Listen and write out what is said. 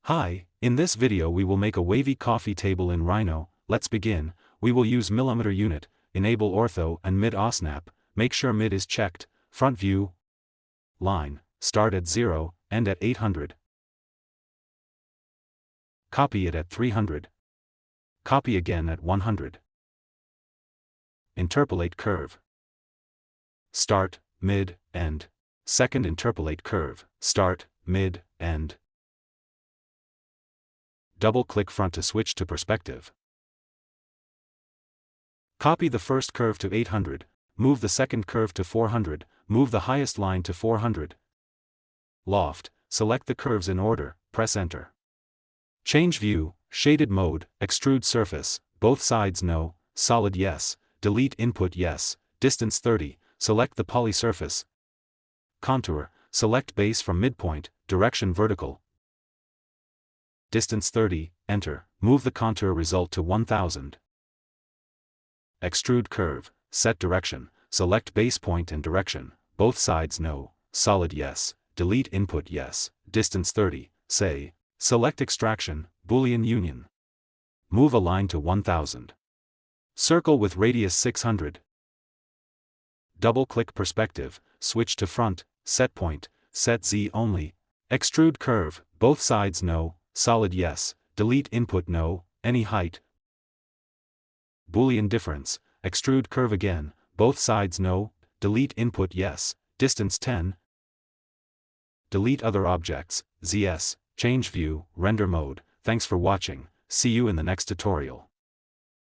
Hi, in this video we will make a wavy coffee table in Rhino. Let's begin. We will use millimeter unit, enable ortho and mid osnap, make sure mid is checked, front view, line, start at 0, end at 800. Copy it at 300. Copy again at 100. Interpolate curve. Start, mid, end. Second interpolate curve, start, mid, end. Double-click front to switch to perspective. Copy the first curve to 800, move the second curve to 400, move the highest line to 400. Loft, select the curves in order, press enter. Change view, shaded mode, extrude surface, both sides no, solid yes, delete input yes, distance 30, select the poly surface. Contour, select base from midpoint, direction vertical. Distance 30, enter, move the contour result to 1000. Extrude curve, set direction, select base point and direction, both sides no, solid yes, delete input yes, distance 30, say, select extraction, Boolean Union. Move a line to 1000. Circle with radius 600. Double-click perspective, switch to front, set point, set Z only, extrude curve, both sides no, solid yes, delete input no, any height. Boolean difference, extrude curve again, both sides no, delete input yes, distance 10. Delete other objects, ZS, change view, render mode. Thanks for watching, see you in the next tutorial.